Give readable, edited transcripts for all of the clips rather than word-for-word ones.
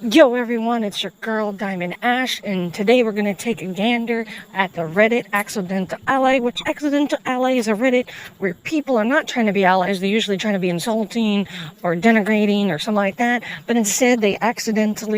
Yo everyone, it's your girl Diamond Ash, and today we're gonna take a gander at the Reddit Accidental Ally, which Accidental Ally is a Reddit where people are not trying to be allies, they're usually trying to be insulting or denigrating or something like that, but instead they accidental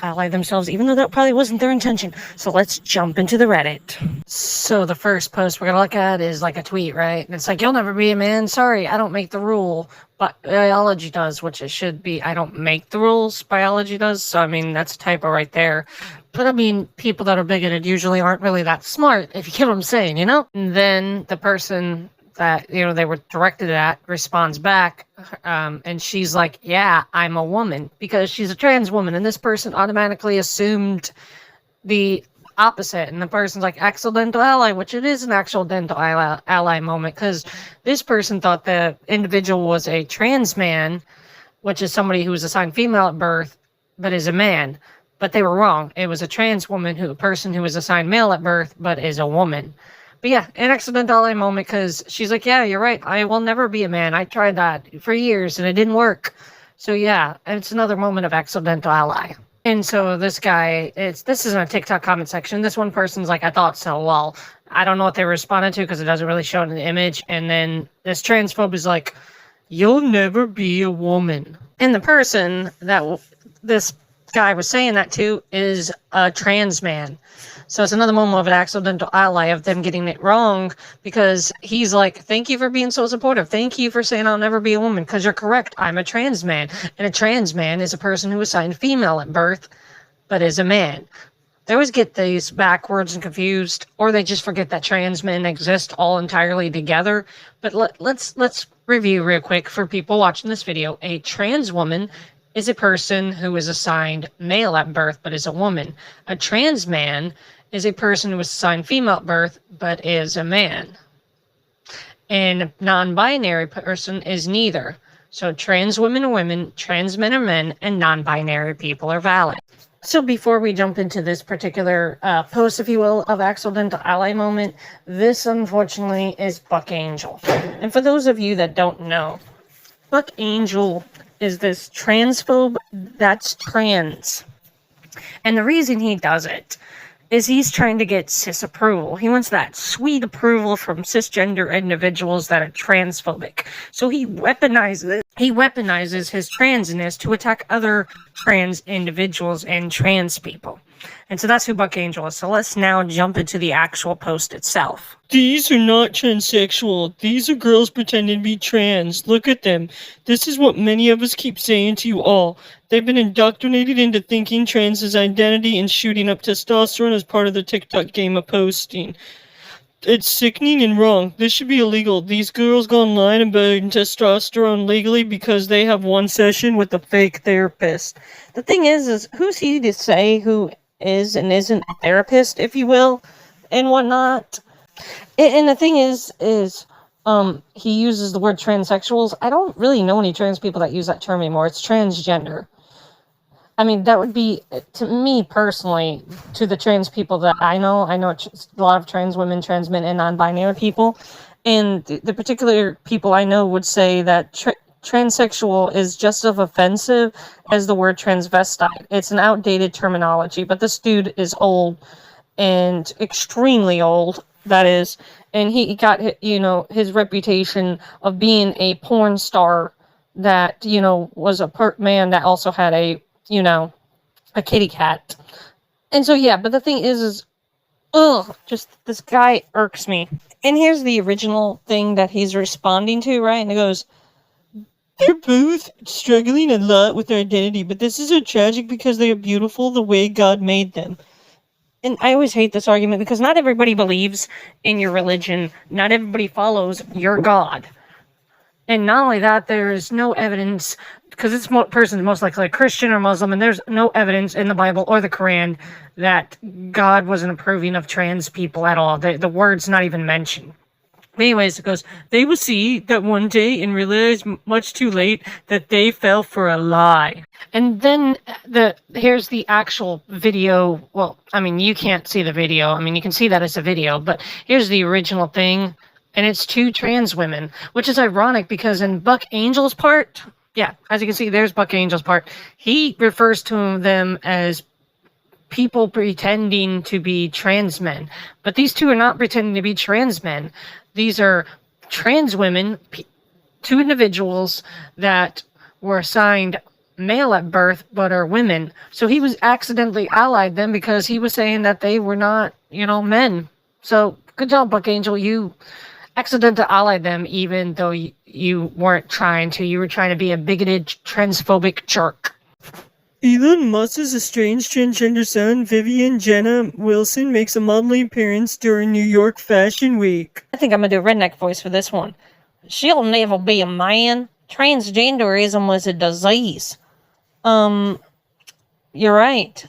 ally themselves, even though that probably wasn't their intention. So let's jump into the Reddit. So the first post we're gonna look at is like a tweet, right? And it's like, you'll never be a man, sorry, I don't make the rule. But biology does, which it should be. I don't make the rules, biology does. So, I mean, that's a typo right there. But, I mean, people that are bigoted usually aren't really that smart, if you get what I'm saying, you know? And then the person that, they were directed at responds back, and she's like, yeah, I'm a woman, because she's a trans woman. And this person automatically assumed the opposite, and the person's like accidental ally, which it is an actual dental ally moment, because this person thought the individual was a trans man, which is somebody who was assigned female at birth but is a man, but they were wrong. It was a trans woman, a person who was assigned male at birth but is a woman. But yeah, an accidental ally moment, because she's like, yeah, you're right, I will never be a man, I tried that for years and it didn't work. So yeah, it's another moment of accidental ally. And so this guy, this is in a TikTok comment section. This one person's like, I thought so. Well, I don't know what they responded to because it doesn't really show it in the image. And then this transphobe is like, you'll never be a woman. And the person that this guy was saying that to is a trans man. So it's another moment of an accidental ally of them getting it wrong, because he's like, thank you for being so supportive. Thank you for saying I'll never be a woman, because you're correct. I'm a trans man. And a trans man is a person who was assigned female at birth, but is a man. They always get these backwards and confused, or they just forget that trans men exist all entirely together. But let's review real quick for people watching this video. A trans woman is a person who is assigned male at birth, but is a woman. A trans man is a person who was assigned female at birth, but is a man. And a non-binary person is neither. So trans women are women, trans men are men, and non-binary people are valid. So before we jump into this particular post, if you will, of accidental ally moment, this unfortunately is Buck Angel. And for those of you that don't know, Buck Angel is this transphobe that's trans. And the reason he does it is he's trying to get cis approval. He wants that sweet approval from cisgender individuals that are transphobic. So he weaponizes his transness to attack other trans individuals and trans people. And so that's who Buck Angel is. So let's now jump into the actual post itself. These are not transsexual. These are girls pretending to be trans. Look at them. This is what many of us keep saying to you all. They've been indoctrinated into thinking trans is identity and shooting up testosterone as part of the TikTok game of posting. It's sickening and wrong. This should be illegal. These girls go online and buy testosterone legally because they have one session with a fake therapist. The thing is who's he to say who is and isn't a therapist, if you will, and whatnot? And the thing is he uses the word transsexuals. I don't really know any trans people that use that term anymore. It's transgender. I mean, that would be, to me personally, to the trans people that I know a lot of trans women, trans men, and non-binary people, and the particular people I know would say that transsexual is just as offensive as the word transvestite. It's an outdated terminology, but this dude is old, and extremely old, that is, and he got, his reputation of being a porn star that, was a man that also had a kitty cat. And so, yeah, but the thing is just this guy irks me. And here's the original thing that he's responding to, right? And it goes, they're both struggling a lot with their identity, but this is so tragic because they are beautiful the way God made them. And I always hate this argument because not everybody believes in your religion. Not everybody follows your God. And not only that, there is no evidence, because this person is most likely a Christian or Muslim, and there's no evidence in the Bible or the Quran that God wasn't approving of trans people at all. The word's not even mentioned. But anyways, it goes, they will see that one day and realize much too late that they fell for a lie. And then here's the actual video. Well, I mean, you can't see the video. I mean, you can see that as a video, but here's the original thing. And it's two trans women, which is ironic because in Buck Angel's part, Yeah, as you can see, there's Buck Angel's part. He refers to them as people pretending to be trans men. But these two are not pretending to be trans men. These are trans women, two individuals that were assigned male at birth but are women. So he was accidentally allied them because he was saying that they were not, men. So good job, Buck Angel. You accidentally allied them even though you weren't trying to. You were trying to be a bigoted, transphobic jerk. Elon Musk's estranged transgender son, Vivian Jenna Wilson, makes a modeling appearance during New York Fashion Week. I think I'm gonna do a redneck voice for this one. She'll never be a man. Transgenderism was a disease. You're right.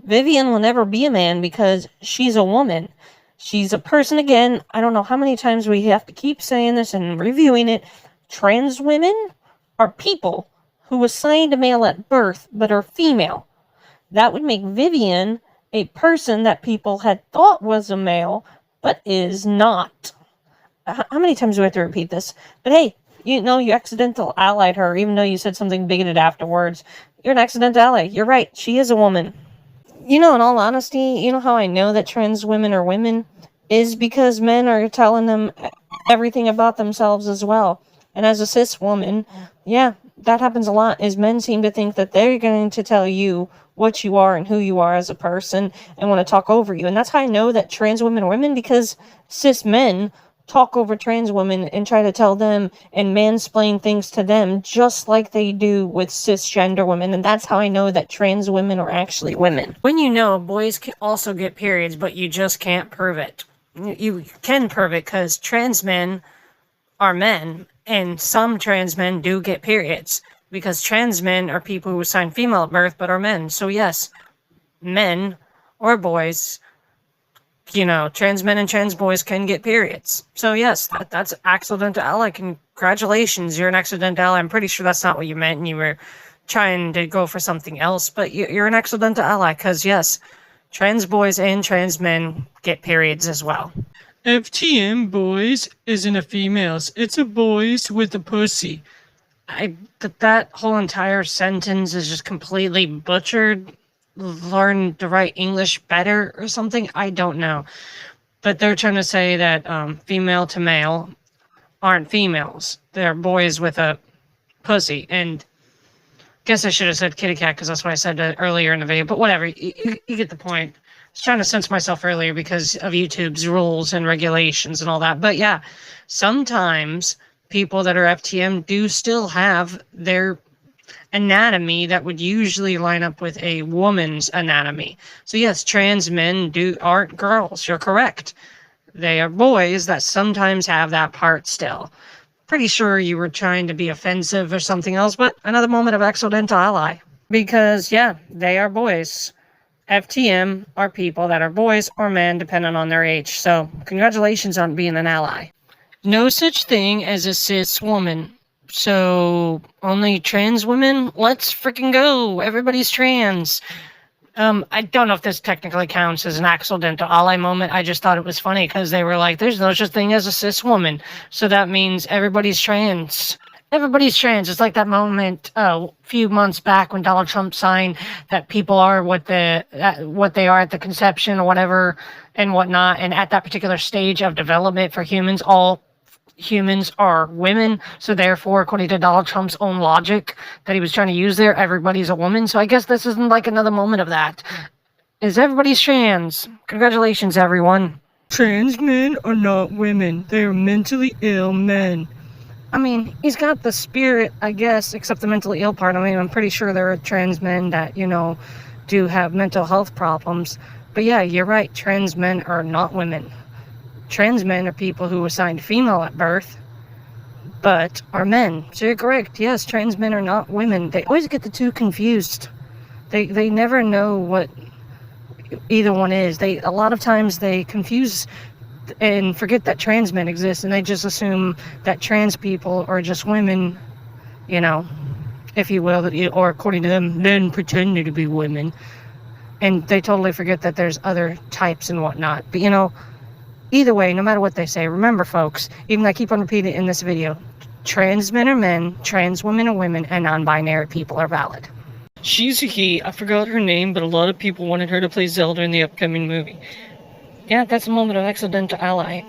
Vivian will never be a man because she's a woman. She's a person again. I don't know how many times we have to keep saying this and reviewing it. Trans women are people who assigned a male at birth but are female. That would make Vivian a person that people had thought was a male but is not. How many times do we have to repeat this? But hey, you accidental allied her even though you said something bigoted afterwards. You're an accidental ally. You're right. She is a woman. In all honesty, you know how I know that trans women are women? Is because men are telling them everything about themselves as well. And as a cis woman, yeah, that happens a lot, is men seem to think that they're going to tell you what you are and who you are as a person and want to talk over you. And that's how I know that trans women are women, because cis men talk over trans women and try to tell them and mansplain things to them just like they do with cisgender women. And that's how I know that trans women are actually women. When boys can also get periods, but you just can't prove it. You can prove it because trans men are men, and some trans men do get periods because trans men are people who assign female at birth but are men. So yes, men or boys, trans men and trans boys can get periods. So yes, that's accidental ally. Congratulations, you're an accidental ally. I'm pretty sure that's not what you meant and you were trying to go for something else, but you're an accidental ally because yes, trans boys and trans men get periods as well. FTM boys isn't a females, it's a boys with a pussy. That whole entire sentence is just completely butchered. Learn to write English better or something. I don't know. But they're trying to say that female to male aren't females. They're boys with a pussy. And guess I should have said kitty cat because that's what I said earlier in the video. But whatever. You get the point. I was trying to censor myself earlier because of YouTube's rules and regulations and all that. But yeah, sometimes people that are FTM do still have their anatomy that would usually line up with a woman's anatomy. So yes, trans men aren't girls. You're correct. They are boys that sometimes have that part still. Pretty sure you were trying to be offensive or something else, but another moment of accidental ally. Because yeah, they are boys. FTM are people that are boys or men depending on their age. So congratulations on being an ally. No such thing as a cis woman. So, only trans women? Let's freaking go. Everybody's trans. I don't know if this technically counts as an accidental ally moment. I just thought it was funny because they were like, there's no such thing as a cis woman. So that means everybody's trans. Everybody's trans. It's like that moment a few months back when Donald Trump signed that people are what they are at the conception or whatever and whatnot. And at that particular stage of development for humans, all humans are women, so therefore, according to Donald Trump's own logic that he was trying to use there, everybody's a woman. So I guess this isn't like another moment of that. Is everybody's trans? Congratulations, everyone. Trans men are not women. They are mentally ill men. I mean, he's got the spirit, I guess, except the mentally ill part. I mean, I'm pretty sure there are trans men that, do have mental health problems. But yeah, you're right. Trans men are not women. Trans men are people who were assigned female at birth, but are men. So you're correct. Yes, trans men are not women. They always get the two confused. They never know what either one is. A lot of times they confuse and forget that trans men exist, and they just assume that trans people are just women, if you will, or according to them, men pretending to be women. And they totally forget that there's other types and whatnot. But either way, no matter what they say, remember folks, even though I keep on repeating it in this video, Trans men are men, trans women are women, and non-binary people are valid. She's a he. I forgot her name, but a lot of people wanted her to play Zelda in the upcoming movie. Yeah, that's a moment of accidental ally.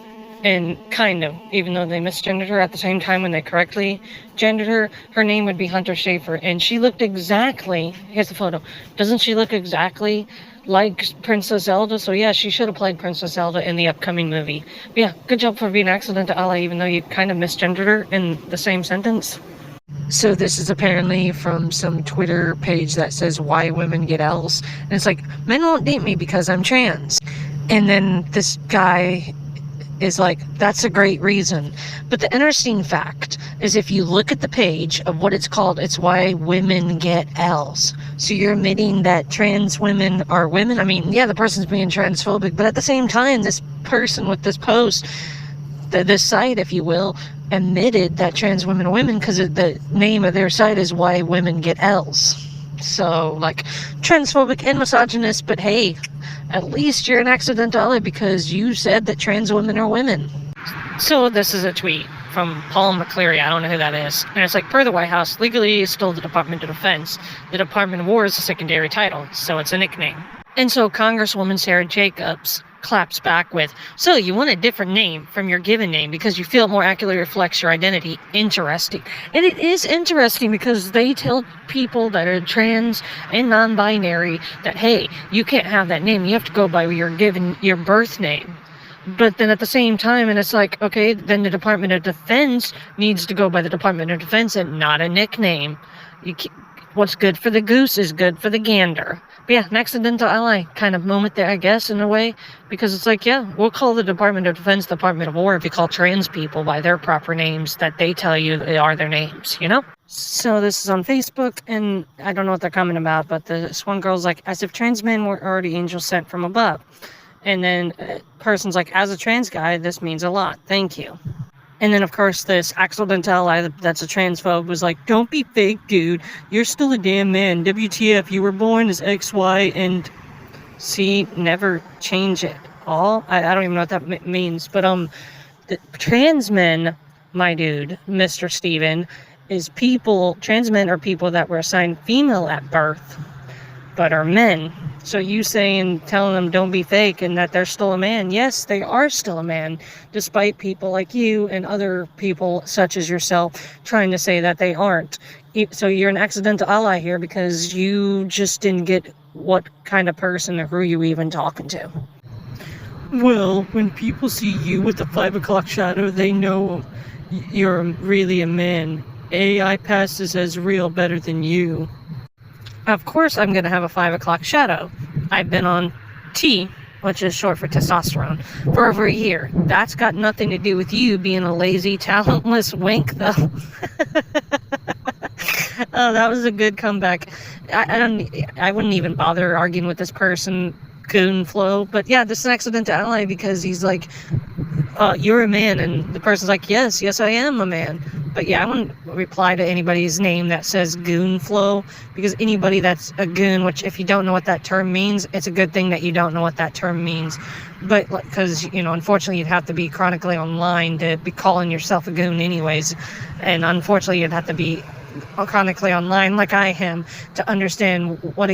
And kind of, even though they misgendered her at the same time when they correctly gendered her, her name would be Hunter Schafer. And she looked exactly, here's the photo, doesn't she look exactly like Princess Zelda? So yeah, she should have played Princess Zelda in the upcoming movie. But yeah, good job for being an accidental ally, even though you kind of misgendered her in the same sentence. So this is apparently from some Twitter page that says why women get L's. And it's like, men won't date me because I'm trans. And then this guy is like, that's a great reason. But the interesting fact is if you look at the page of what it's called, it's why women get L's. So you're admitting that trans women are women? I mean, yeah, the person's being transphobic, but at the same time, this person with this post, this site, if you will, admitted that trans women are women because the name of their site is why women get L's. So, like, transphobic and misogynist, but hey, at least you're an accidental ally because you said that trans women are women. So this is a tweet from Paul McCleary. I don't know who that is. And it's like, per the White House, legally is still the Department of Defense. The Department of War is a secondary title, so it's a nickname. And so Congresswoman Sarah Jacobs claps back with, so you want a different name from your given name because you feel it more accurately reflects your identity. Interesting. And it is interesting because they tell people that are trans and non-binary that, hey, you can't have that name. You have to go by your birth name. But then at the same time, and it's like, okay, then the Department of Defense needs to go by the Department of Defense and not a nickname. What's good for the goose is good for the gander. But yeah, an accidental ally kind of moment there, I guess, in a way. Because it's like, yeah, we'll call the Department of Defense the Department of War if you call trans people by their proper names that they tell you they are their names, you know? So this is on Facebook, and I don't know what they're commenting about, but this one girl's like, as if trans men were already angels sent from above. And then a person's like, as a trans guy, this means a lot. Thank you. And then, of course, this accidental ally that's a transphobe was like, don't be fake, dude. You're still a damn man. WTF, you were born as X, Y, and C. Never change it. All? I don't even know what that means. But the trans men, my dude, Mr. Steven, is people, trans men are people that were assigned female at birth, but are men. So you saying, telling them don't be fake and that they're still a man. Yes, they are still a man, despite people like you and other people such as yourself trying to say that they aren't. So you're an accidental ally here because you just didn't get what kind of person or who you even talking to. Well, when people see you with the 5 o'clock shadow, they know you're really a man. AI passes as real better than you. Of course I'm going to have a 5 o'clock shadow. I've been on T, which is short for testosterone, for over a year. That's got nothing to do with you being a lazy, talentless wink, though. Oh, that was a good comeback. I wouldn't even bother arguing with this person, Goonflow. But yeah, this is an accidental ally because he's like, you're a man. And the person's like, yes, I am a man. But yeah, I wouldn't reply to anybody's name that says Goonflow, because anybody that's a goon, which if you don't know what that term means, it's a good thing that you don't know what that term means. But because, you know, unfortunately you'd have to be chronically online to be calling yourself a goon anyways. And unfortunately you'd have to be chronically online like I am to understand what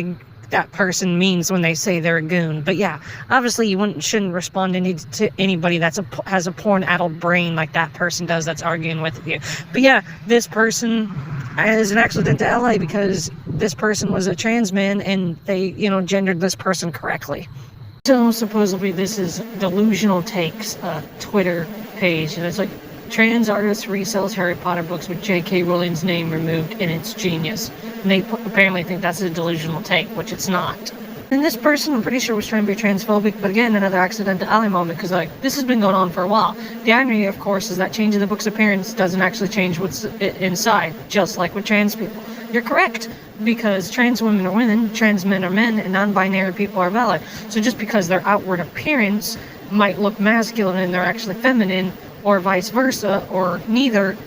that person means when they say they're a goon. But yeah, obviously you shouldn't respond to anybody that's has a porn-addled brain like that person does that's arguing with you. But yeah, this person is an accidental ally because this person was a trans man and they, you know, gendered this person correctly. So supposedly this is Delusional Takes Twitter page, and it's like, trans artist resells Harry Potter books with J.K. Rowling's name removed, and it's genius. And they apparently think that's a delusional take, which it's not. And this person, I'm pretty sure, was trying to be transphobic, but again, another accidental ally moment, because like, this has been going on for a while. The irony, of course, is that changing the book's appearance doesn't actually change what's inside, just like with trans people. You're correct, because trans women are women, trans men are men, and non-binary people are valid. So just because their outward appearance might look masculine and they're actually feminine, or vice versa, or neither,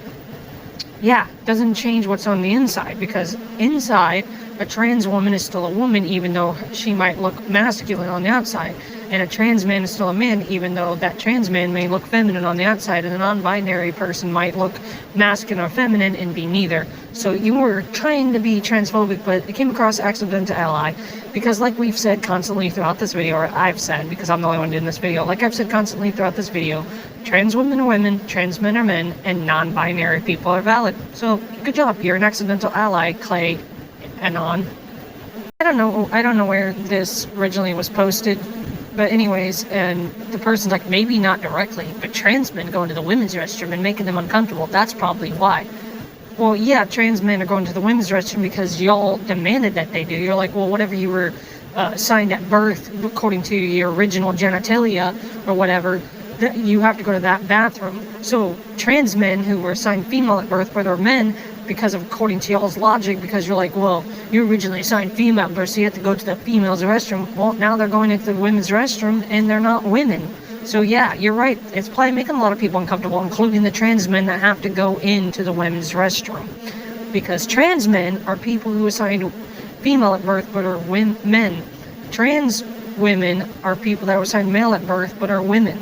yeah, doesn't change what's on the inside, because inside, a trans woman is still a woman, even though she might look masculine on the outside. and a trans man is still a man, even though that trans man may look feminine on the outside, and a non-binary person might look masculine or feminine and be neither. So you were trying to be transphobic, but it came across accidental ally, because like we've said constantly throughout this video, or I've said, because I'm the only one doing this video, like I've said constantly throughout this video, trans women are women, trans men are men, and non-binary people are valid. So good job, you're an accidental ally, Clay Anon. I don't know where this originally was posted, but anyways, and the person's like, maybe not directly, but trans men going to the women's restroom and making them uncomfortable, that's probably why. Well, yeah, trans men are going to the women's restroom because y'all demanded that they do. You're like, well, whatever you were assigned at birth, according to your original genitalia or whatever, that you have to go to that bathroom. So trans men who were assigned female at birth, but are men, because of according to y'all's logic, because you're like, well, you originally assigned female at birth, so you have to go to the female's restroom. Well, now they're going into the women's restroom and they're not women. So yeah, you're right. It's probably making a lot of people uncomfortable, including the trans men that have to go into the women's restroom. Because trans men are people who assigned female at birth but are men. Trans women are people that were assigned male at birth but are women.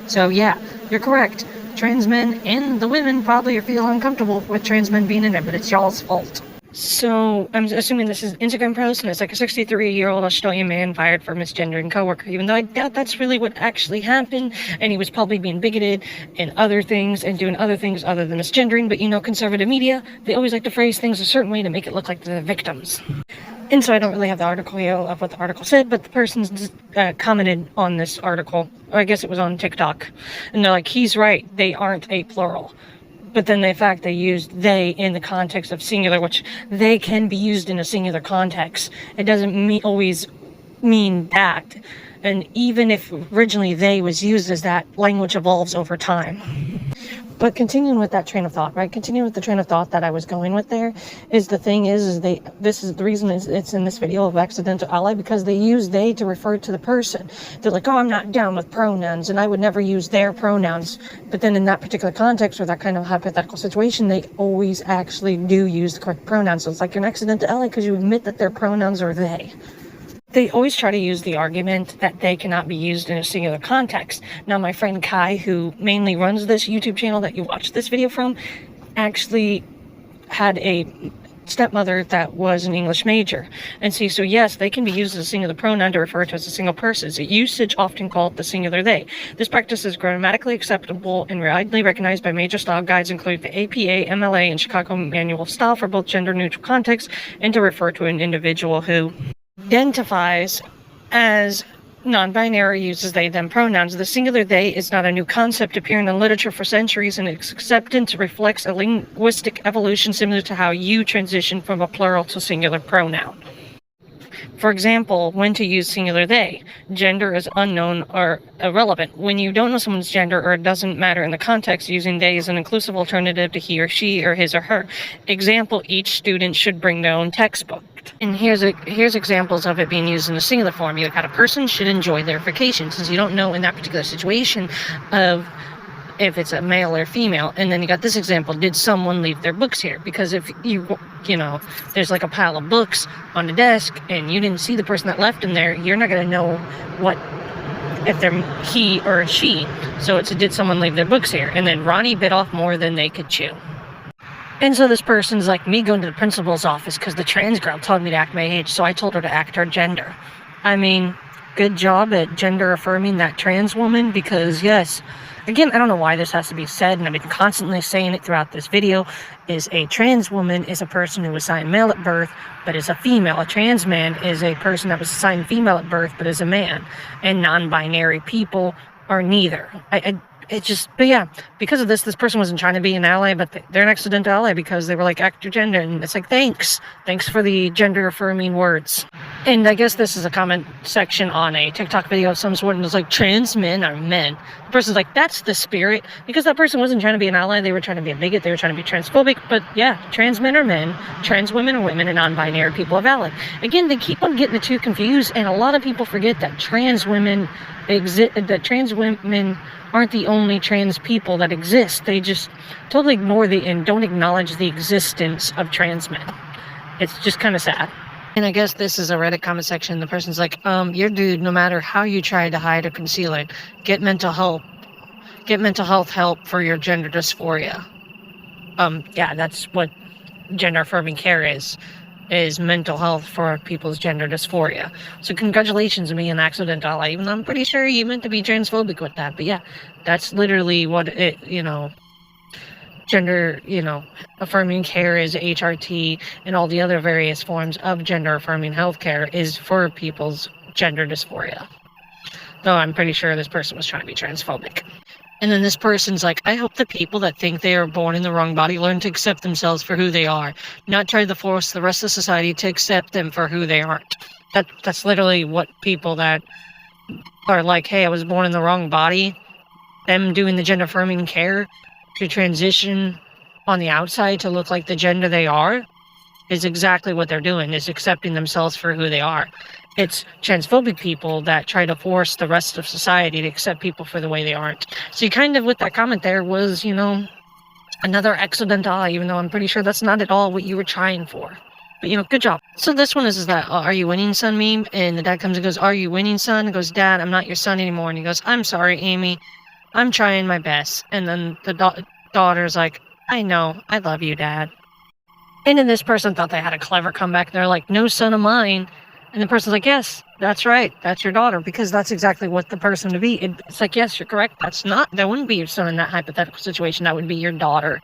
So yeah, you're correct. Trans men and the women probably are feeling uncomfortable with trans men being in there, but it's y'all's fault. So I'm assuming this is an Instagram post, and it's like a 63-year-old Australian man fired for misgendering coworker, even though I doubt that's really what actually happened, and he was probably being bigoted and other things and doing other things other than misgendering. But you know, conservative media, they always like to phrase things a certain way to make it look like they're the victims. And so I don't really have the article here of what the article said, but the person's commented on this article, or I guess it was on TikTok, and they're like, he's right, they aren't a plural. But then the fact they used they in the context of singular, which they can be used in a singular context. It doesn't always mean that. And even if originally they was used as that, language evolves over time. But continuing with that train of thought, right? Continuing with the train of thought that I was going with there, is the thing is this is the reason it's in this video of accidental ally, because they use they to refer to the person. They're like, oh, I'm not down with pronouns, and I would never use their pronouns. But then in that particular context, or that kind of hypothetical situation, they always actually do use the correct pronouns. So it's like you're an accidental ally because you admit that their pronouns are they. They always try to use the argument that they cannot be used in a singular context. Now, my friend Kai, who mainly runs this YouTube channel that you watched this video from, actually had a stepmother that was an English major. And see, so yes, they can be used as a singular pronoun to refer to as a single person. It's a usage often called the singular they. This practice is grammatically acceptable and widely recognized by major style guides, including the APA, MLA, and Chicago Manual of Style for both gender-neutral contexts, and to refer to an individual who identifies as non-binary, uses they them pronouns. The singular they is not a new concept appearing in literature for centuries, and its acceptance reflects a linguistic evolution similar to how you transition from a plural to singular pronoun. For example, when to use singular they. Gender is unknown or irrelevant. When you don't know someone's gender or it doesn't matter in the context, using they is an inclusive alternative to he or she or his or her. Example, each student should bring their own textbook. And here's examples of it being used in a singular form. You got a person should enjoy their vacation, since you don't know in that particular situation of if it's a male or female. And then you got this example, did someone leave their books here? Because if you know, there's like a pile of books on the desk and you didn't see the person that left them there, you're not going to know what, if they're he or she. So it's a, did someone leave their books here? And then Ronnie bit off more than they could chew. And so this person's like me going to the principal's office because the trans girl told me to act my age, so I told her to act her gender. I mean, good job at gender affirming that trans woman, because yes, again, I don't know why this has to be said, and I've been constantly saying it throughout this video, is a trans woman is a person who was assigned male at birth, but is a female. A trans man is a person that was assigned female at birth, but is a man. And non-binary people are neither. But yeah, because of this person wasn't trying to be an ally, but they're an accidental ally because they were like, act your gender, and it's like, thanks for the gender affirming words. And I guess this is a comment section on a TikTok video of some sort, and it's like, trans men are men. The person's like, that's the spirit, because that person wasn't trying to be an ally, they were trying to be a bigot, they were trying to be transphobic. But yeah, trans men are men, trans women are women, and non-binary people are valid. Again, they keep on getting the two confused, and a lot of people forget that trans women aren't the only trans people that exist. They just totally ignore and don't acknowledge the existence of trans men. It's just kind of sad. And I guess this is a Reddit comment section. The person's like, your dude, no matter how you try to hide or conceal it, get mental health help for your gender dysphoria. Yeah, that's what gender affirming care is mental health for people's gender dysphoria. So congratulations on being an accidental ally, even though I'm pretty sure you meant to be transphobic with that. But yeah, that's literally what it, gender, affirming care is. HRT and all the other various forms of gender affirming healthcare is for people's gender dysphoria. Though I'm pretty sure this person was trying to be transphobic. And then this person's like, I hope the people that think they are born in the wrong body learn to accept themselves for who they are, not try to force the rest of society to accept them for who they aren't. That's literally what people that are like, hey, I was born in the wrong body, them doing the gender affirming care to transition on the outside to look like the gender they are, is exactly what they're doing, is accepting themselves for who they are. It's transphobic people that try to force the rest of society to accept people for the way they aren't. So you kind of, with that comment there, was, another accidental, even though I'm pretty sure that's not at all what you were trying for. But, good job. So this one is that, are you winning, son meme? And the dad comes and goes, are you winning, son? And goes, Dad, I'm not your son anymore. And he goes, I'm sorry, Amy. I'm trying my best. And then the daughter's like, I know. I love you, Dad. And then this person thought they had a clever comeback. They're like, no son of mine. And the person's like, yes, that's right. That's your daughter. Because that's exactly what the person to be. It's like, yes, you're correct. That wouldn't be your son in that hypothetical situation. That would be your daughter.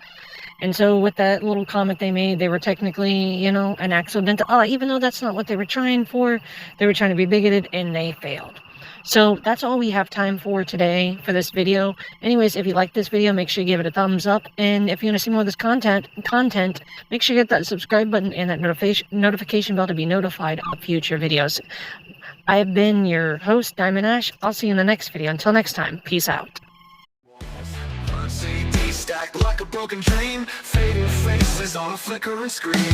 And so with that little comment they made, they were technically, an accidental, even though that's not what they were trying for. They were trying to be bigoted and they failed. So that's all we have time for today for this video. Anyways, if you like this video, make sure you give it a thumbs up. And if you want to see more of this content, make sure you hit that subscribe button and that notification bell to be notified of future videos. I have been your host, Diamond Ash. I'll see you in the next video. Until next time, peace out. Stacked like a broken dream, fading faces on a flickering screen.